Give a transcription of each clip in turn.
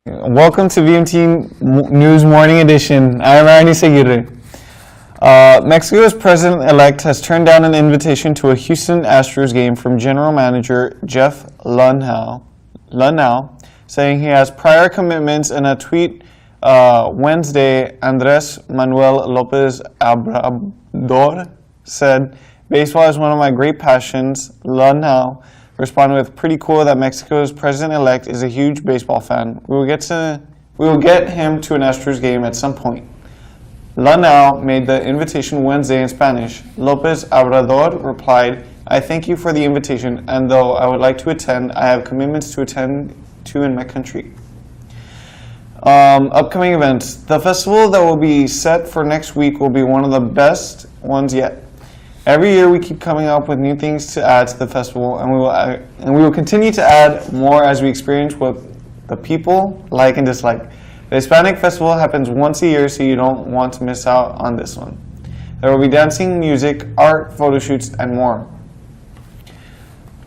Welcome to VMT News Morning Edition. I am Arnie Seguirre. Mexico's president-elect has turned down an invitation to a Houston Astros game from general manager Jeff Lunau, saying he has prior commitments. In a tweet Wednesday, Andres Manuel Lopez Obrador said, "Baseball is one of my great passions." Lunau responded with, "Pretty cool that Mexico's president-elect is a huge baseball fan. We will get him to an Astros game at some point." Lunau made the invitation Wednesday in Spanish. Lopez Obrador replied, "I thank you for the invitation, and though I would like to attend, I have commitments to attend to in my country." Upcoming events. The festival that will be set for next week will be one of the best ones yet. Every year we keep coming up with new things to add to the festival, and we will continue to add more as we experience what the people like and dislike. The Hispanic Festival happens once a year, so you don't want to miss out on this one. There will be dancing, music, art, photo shoots, and more.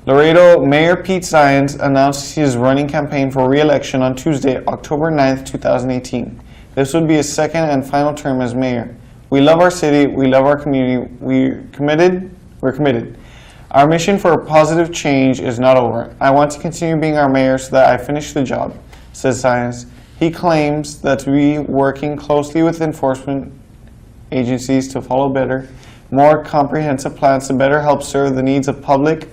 Laredo Mayor Pete Zients announced his running campaign for re-election on Tuesday, October 9th, 2018. This would be his second and final term as mayor. "We love our city, we love our community, we're committed. Our mission for a positive change is not over. I want to continue being our mayor so that I finish the job," says Zients. He claims that to be working closely with enforcement agencies to follow better, more comprehensive plans to better help serve the needs of the public.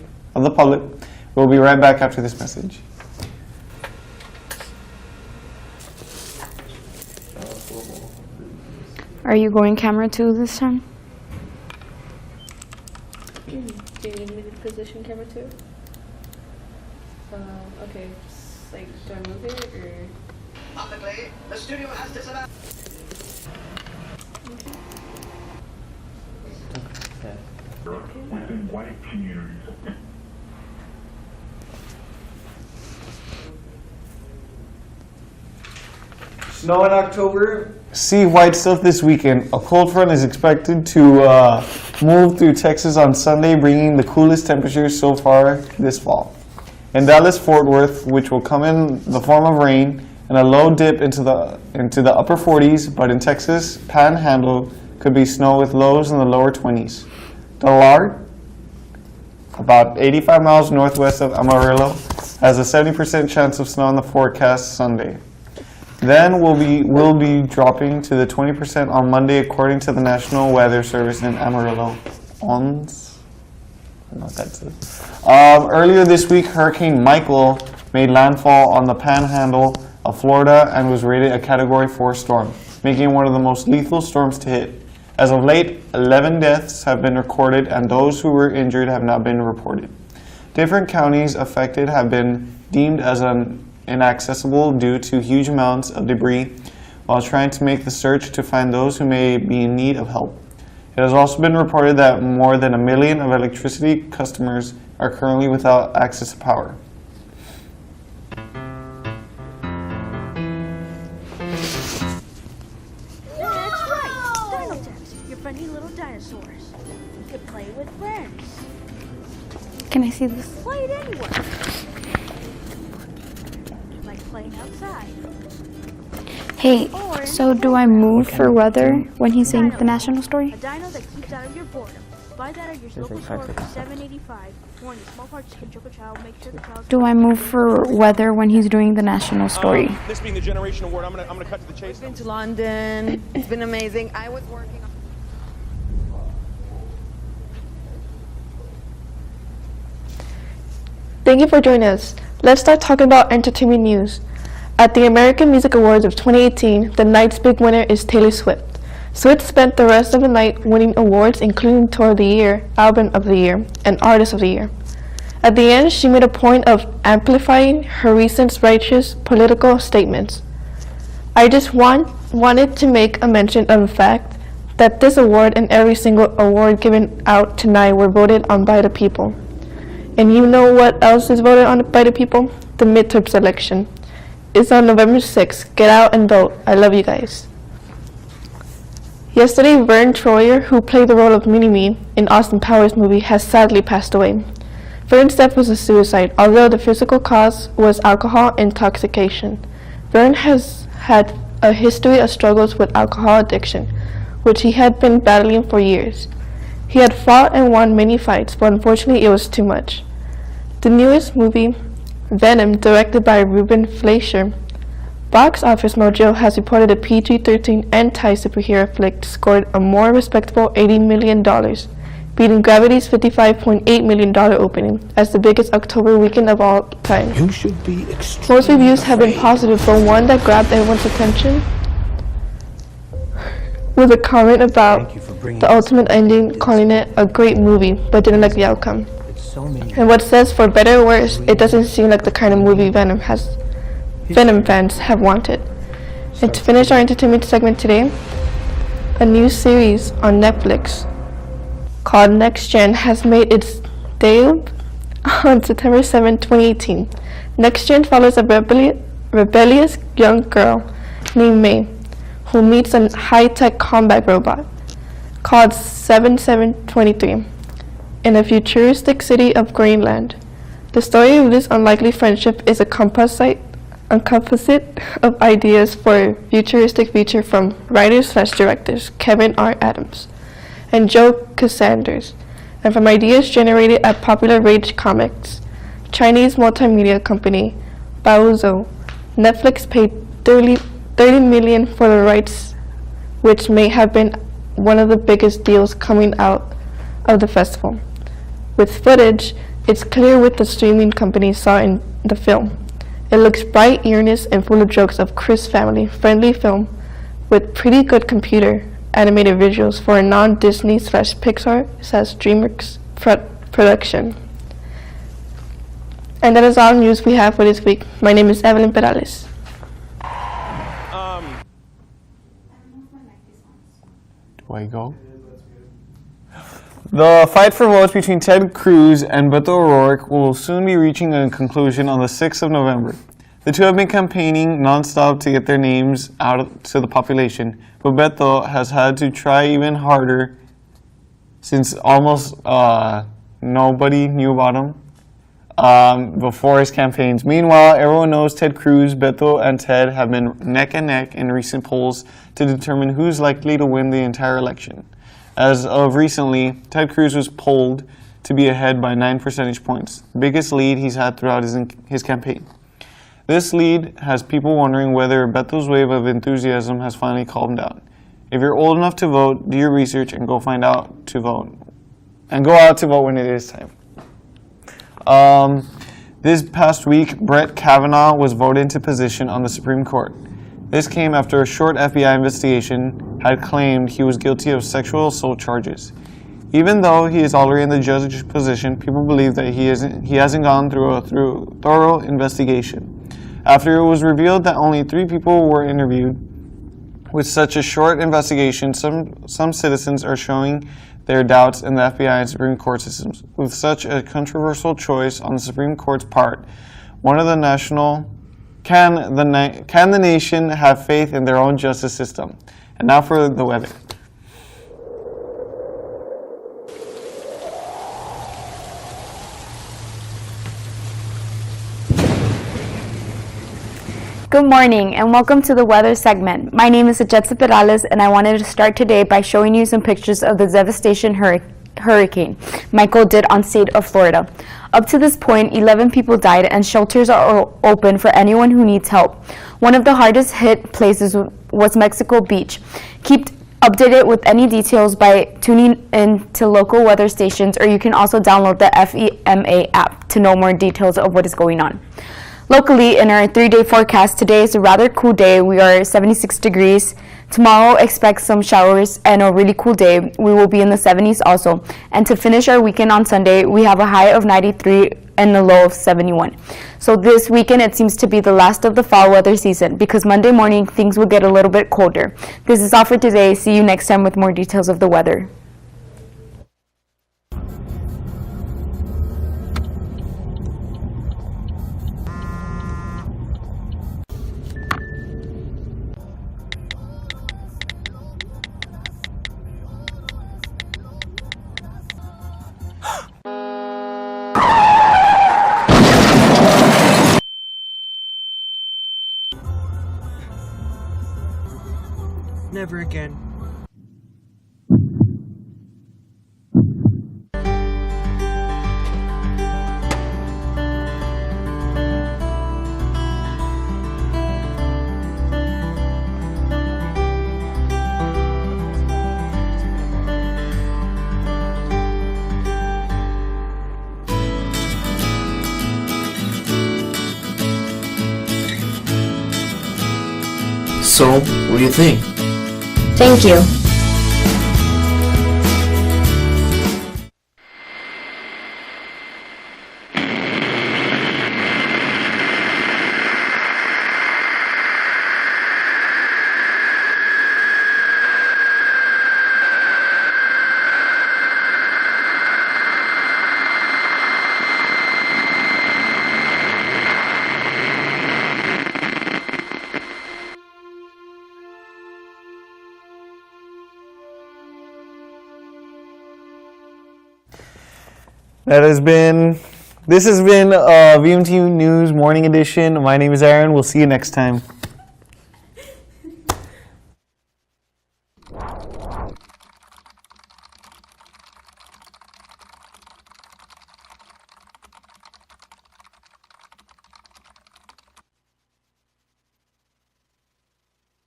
We'll be right back after this message. Are you going camera 2 this time? Do you need me to position camera 2? Okay, just, like, do I move it or? Publicly, the studio has disallowed. Within white communities. Snow in October. See white stuff this weekend. A cold front is expected to move through Texas on Sunday, bringing the coolest temperatures so far this fall. In Dallas-Fort Worth, which will come in the form of rain and a low dip into the upper 40s, but in Texas, Panhandle could be snow with lows in the lower 20s. Dillard, about 85 miles northwest of Amarillo, has a 70% chance of snow in the forecast Sunday. Then we'll be dropping to the 20% on Monday, according to the National Weather Service in Amarillo. I don't know what that says. Earlier this week, Hurricane Michael made landfall on the Panhandle of Florida and was rated a Category 4 storm, making it one of the most lethal storms to hit. As of late, 11 deaths have been recorded, and those who were injured have not been reported. Different counties affected have been deemed as inaccessible due to huge amounts of debris while trying to make the search to find those who may be in need of help. It has also been reported that more than 1 million of electricity customers are currently without access to power. That's right, Dino-Tex, your funny little dinosaurs. You can play with friends. Can I see this? Play it anywhere. Like playing outside. Hey, so do I move for weather when he's saying the national story? A dino that keeps out of your boredom. Buy that at your local store for $7.85. Warning, small parts can choke a child. Make sure the child's... Do I move for weather when he's doing the national story? This being the Generation Award, I'm gonna cut to the chase. I've been to London. It's been amazing. I was working on... Thank you for joining us. Let's start talking about entertainment news. At the American Music Awards of 2018, the night's big winner is Taylor Swift. Swift spent the rest of the night winning awards including Tour of the Year, Album of the Year, and Artist of the Year. At the end, she made a point of amplifying her recent righteous political statements. I just wanted to make a mention of the fact that this award and every single award given out tonight were voted on by the people. And you know what else is voted on by the people? The midterms election. It's on November 6th. Get out and vote. I love you guys. Yesterday, Vern Troyer, who played the role of Mini-Me in Austin Powers movie, has sadly passed away. Vern's death was a suicide, although the physical cause was alcohol intoxication. Vern has had a history of struggles with alcohol addiction, which he had been battling for years. He had fought and won many fights, but unfortunately it was too much. The newest movie, Venom, directed by Ruben Fleischer, Box Office Mojo has reported a PG-13 anti-superhero flick scored a more respectable $80 million, beating Gravity's $55.8 million opening as the biggest October weekend of all time. You should be extremely Most reviews have been positive, but one that grabbed everyone's attention was a comment about the ultimate ending, calling it a great movie, but didn't like the outcome. And what says, for better or worse, it doesn't seem like the kind of movie Venom fans have wanted. And to finish our entertainment segment today, a new series on Netflix called Next Gen has made its debut on September 7, 2018. Next Gen follows a rebellious young girl named May, who meets a high-tech combat robot called 7723 in a futuristic city of Greenland. The story of this unlikely friendship is a composite of ideas for a futuristic feature from writers/directors Kevin R. Adams and Joe Cassanders, and from ideas generated at Popular Rage Comics, Chinese multimedia company Baozo. Netflix paid $30 million for the rights, which may have been one of the biggest deals coming out of the festival. With footage, it's clear what the streaming company saw in the film. It looks bright, earnest, and full of jokes of Chris family-friendly film with pretty good computer animated visuals for a non-Disney/Pixar/DreamWorks production. And that is all news we have for this week. My name is Evelyn Perales. Do I go? The fight for votes between Ted Cruz and Beto O'Rourke will soon be reaching a conclusion on the 6th of November. The two have been campaigning non-stop to get their names out to the population, but Beto has had to try even harder since almost nobody knew about him before his campaigns. Meanwhile, everyone knows Ted Cruz, Beto, and Ted have been neck and neck in recent polls to determine who's likely to win the entire election. As of recently, Ted Cruz was polled to be ahead by 9 percentage points, the biggest lead he's had throughout his campaign. This lead has people wondering whether Beto's wave of enthusiasm has finally calmed down. If you're old enough to vote, do your research and go out to vote when it is time. This past week, Brett Kavanaugh was voted into position on the Supreme Court. This came after a short FBI investigation had claimed he was guilty of sexual assault charges. Even though he is already in the judge's position, people believe that he hasn't gone through a thorough investigation. After it was revealed that only 3 people were interviewed, with such a short investigation, some citizens are showing their doubts in the FBI and Supreme Court systems. With such a controversial choice on the Supreme Court's part, can the nation have faith in their own justice system? And now for the weather. Good morning and welcome to the weather segment. My name is Jetsa Perales and I wanted to start today by showing you some pictures of the devastation Hurricane Michael did on state of Florida. Up to this point, 11 people died and shelters are open for anyone who needs help. One of the hardest hit places was Mexico Beach. Keep updated with any details by tuning in to local weather stations, or you can also download the FEMA app to know more details of what is going on. Locally, in our 3-day forecast, today is a rather cool day. We are 76 degrees. Tomorrow, expect some showers and a really cool day. We will be in the 70s also. And to finish our weekend on Sunday, we have a high of 93 and a low of 71. So this weekend, it seems to be the last of the fall weather season because Monday morning, things will get a little bit colder. This is all for today. See you next time with more details of the weather. Never again. So, what do you think? Thank you. This has been VMT News Morning Edition. My name is Aaron. We'll see you next time.